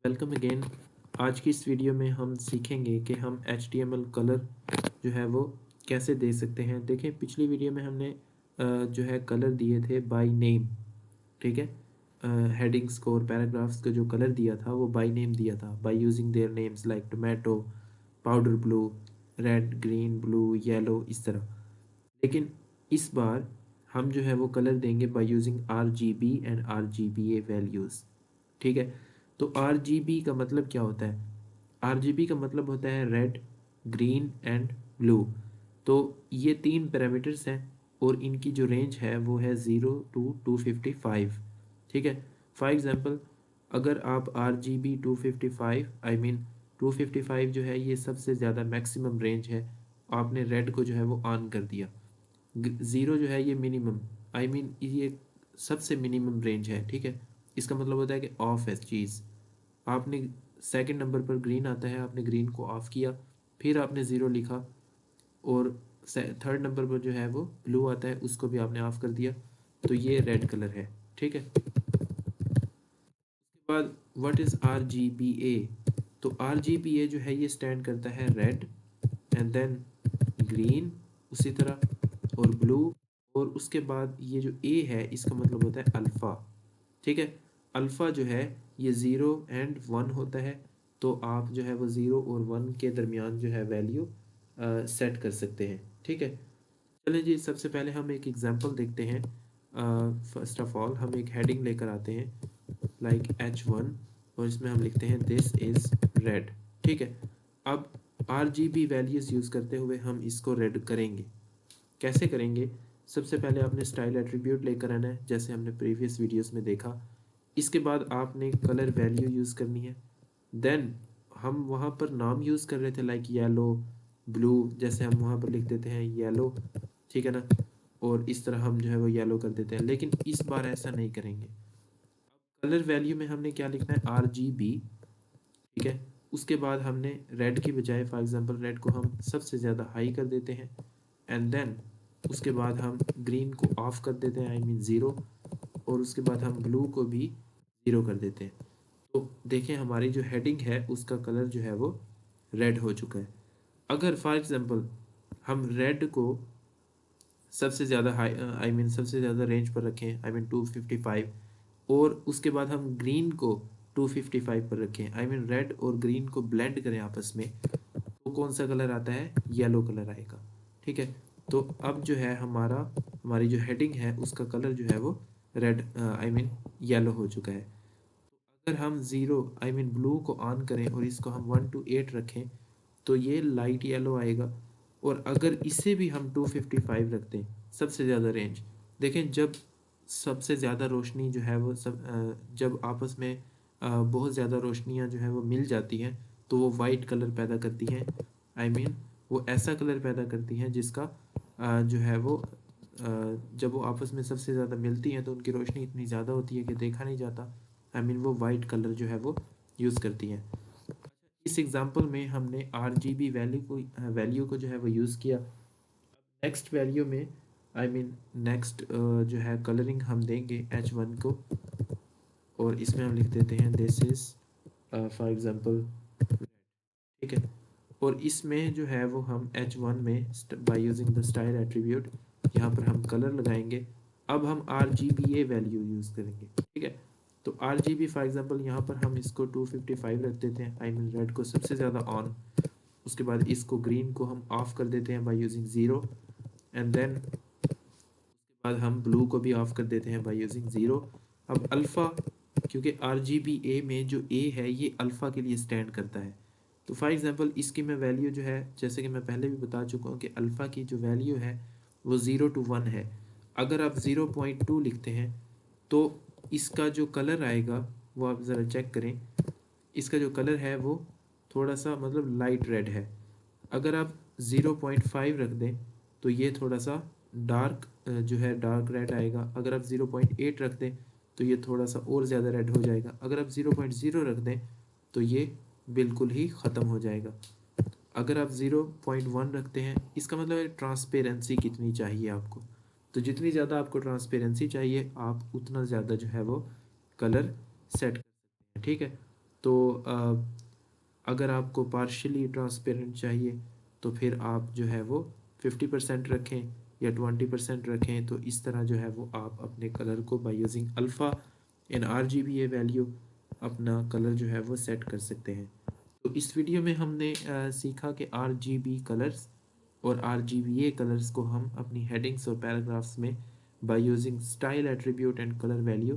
Welcome again. आज की इस वीडियो में हम सीखेंगे कि हम HTML कलर जो है वो कैसे दे सकते हैं। देखें, पिछली वीडियो में हमने जो है कलर दिए थे बाय नेम। ठीक है, हेडिंग्स को और पैराग्राफ्स को जो कलर दिया था वो बाय नेम दिया था, by using their names like tomato, powder blue, red, green, blue, yellow, इस तरह। लेकिन इस बार हम जो है वो कलर देंगे by using RGB and RGBA values. ठीक है, तो RGB का मतलब क्या होता है? RGB का मतलब होता है रेड, ग्रीन एंड ब्लू। तो ये तीन पैरामीटर्स हैं और इनकी जो रेंज है वो है 0 to 255। ठीक है, फॉर एग्जांपल अगर आप RGB 255 आई मीन 255 जो है ये सबसे ज़्यादा मैक्सिमम रेंज है, आपने रेड को जो है वो ऑन कर दिया। ज़ीरो जो है ये मिनिमम, आई मीन ये सबसे मिनिमम रेंज है। ठीक है, इसका मतलब होता है कि ऑफ है चीज़। आपने सेकंड नंबर पर ग्रीन आता है, आपने ग्रीन को ऑफ किया, फिर आपने ज़ीरो लिखा, और थर्ड नंबर पर जो है वो ब्लू आता है, उसको भी आपने ऑफ कर दिया, तो ये रेड कलर है। ठीक है, उसके बाद व्हाट इज़ RGBA? तो RGBA जो है ये स्टैंड करता है रेड एंड देन ग्रीन, उसी तरह और ब्लू, और उसके बाद ये जो ए है इसका मतलब होता है अल्फ़ा। ठीक है, अल्फ़ा जो है ये 0 and 1 होता है, तो आप जो है वो 0 और 1 के दरमियान जो है वैल्यू सेट कर सकते हैं। ठीक है, चलें जी, सबसे पहले हम एक एग्जांपल देखते हैं। फर्स्ट ऑफ ऑल हम एक हेडिंग लेकर आते हैं लाइक H1, और इसमें हम लिखते हैं दिस इज़ रेड। ठीक है, अब RGB वैल्यूज़ यूज़ करते हुए हम इसको रेड करेंगे। कैसे करेंगे? सबसे पहले आपने स्टाइल एट्रीब्यूट लेकर आना है, जैसे हमने प्रीवियस वीडियोस में देखा। इसके बाद आपने कलर वैल्यू यूज़ करनी है। देन हम वहाँ पर नाम यूज़ कर रहे थे लाइक येलो, ब्लू, जैसे हम वहाँ पर लिख देते हैं येलो। ठीक है ना, और इस तरह हम जो है वो येलो कर देते हैं, लेकिन इस बार ऐसा नहीं करेंगे। कलर वैल्यू में हमने क्या लिखना है? RGB। ठीक है, उसके बाद हमने रेड की बजाय फॉर एग्जांपल रेड को हम सबसे ज़्यादा हाई कर देते हैं, एंड देन उसके बाद हम ग्रीन को ऑफ कर देते हैं, आई मीन ज़ीरो, और उसके बाद हम ब्लू को भी ज़ीरो कर देते हैं। तो देखें, हमारी जो हेडिंग है उसका कलर जो है वो रेड हो चुका है। अगर फॉर एग्जांपल हम रेड को सबसे ज़्यादा हाई आई मीन सबसे ज़्यादा रेंज पर रखें, आई मीन 255, और उसके बाद हम ग्रीन को 255 पर रखें, आई मीन रेड और ग्रीन को ब्लेंड करें आपस में, तो कौन सा कलर आता है? येलो कलर आएगा। ठीक है, तो अब जो है हमारी जो हेडिंग है उसका कलर जो है वो रेड आई मीन येलो हो चुका है। अगर हम ज़ीरो आई मीन ब्लू को ऑन करें और इसको हम 1 to 8 रखें, तो ये लाइट येलो आएगा। और अगर इसे भी हम 255 रख दें, सबसे ज़्यादा रेंज, देखें जब सबसे ज़्यादा रोशनी जो है वो जब आपस में बहुत ज़्यादा रोशनियाँ जो है वो मिल जाती हैं, तो वो वाइट कलर पैदा करती हैं, आई मीन वो ऐसा कलर पैदा करती हैं जिसका जो है वो जब वो आपस में सबसे ज़्यादा मिलती हैं तो उनकी रोशनी इतनी ज़्यादा होती है कि देखा नहीं जाता, आई मीन वो वाइट कलर जो है वो यूज़ करती हैं। इस एग्जांपल में हमने RGB वैल्यू को जो है वो यूज़ किया। नेक्स्ट वैल्यू में आई मीन नेक्स्ट जो है कलरिंग हम देंगे H1 को, और इसमें हम लिख देते हैं दिस इज़ फॉर एग्जांपल। ठीक है, और इसमें जो है वो हम H1 में by using the style attribute यहाँ पर हम कलर लगाएंगे। अब हम RGBA वैल्यू यूज़ करेंगे। ठीक है, तो RGB फॉर एग्जांपल यहाँ पर हम इसको 255 रख देते हैं, आई मीन रेड को सबसे ज़्यादा ऑन। उसके बाद इसको ग्रीन को हम ऑफ कर देते हैं by using zero, and then उसके बाद हम ब्लू को भी ऑफ कर देते हैं बाय यूजिंग ज़ीरो। अब अल्फ़ा, क्योंकि RGBA में जो A है ये अल्फ़ा के लिए स्टैंड करता है, तो फॉर एग्जांपल इसकी मैं वैल्यू जो है, जैसे कि मैं पहले भी बता चुका हूँ कि अल्फ़ा की जो वैल्यू है वो 0 to 1 है। अगर आप 0.2 लिखते हैं तो इसका जो कलर आएगा वो आप ज़रा चेक करें, इसका जो कलर है वो थोड़ा सा मतलब लाइट रेड है। अगर आप 0.5 रख दें तो ये थोड़ा सा डार्क जो है डार्क रेड आएगा। अगर आप 0.8 रख दें तो ये थोड़ा सा और ज़्यादा रेड हो जाएगा। अगर आप 0.0 रख दें तो ये बिल्कुल ही ख़त्म हो जाएगा। अगर आप 0.1 रखते हैं, इसका मतलब है ट्रांसपेरेंसी कितनी चाहिए आपको, तो जितनी ज़्यादा आपको ट्रांसपेरेंसी चाहिए आप उतना ज़्यादा जो है वो कलर सेट कर सकते हैं। ठीक है, तो अगर आपको पार्शियली ट्रांसपेरेंट चाहिए तो फिर आप जो है वो 50% रखें या 20% रखें। तो इस तरह जो है वो आप अपने कलर को by using alpha in RGBA value अपना कलर जो है वो सेट कर सकते हैं। तो इस वीडियो में हमने सीखा कि RGB कलर्स और RGBA कलर्स को हम अपनी हेडिंग्स और पैराग्राफ्स में by using style attribute and colour value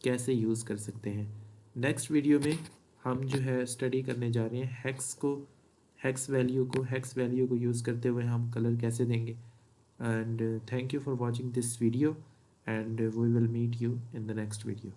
कैसे यूज़ कर सकते हैं। नेक्स्ट वीडियो में हम जो है स्टडी करने जा रहे हैं हेक्स वैल्यू को यूज़ करते हुए हम कलर कैसे देंगे। And thank you for watching this video and we will meet you in the next video.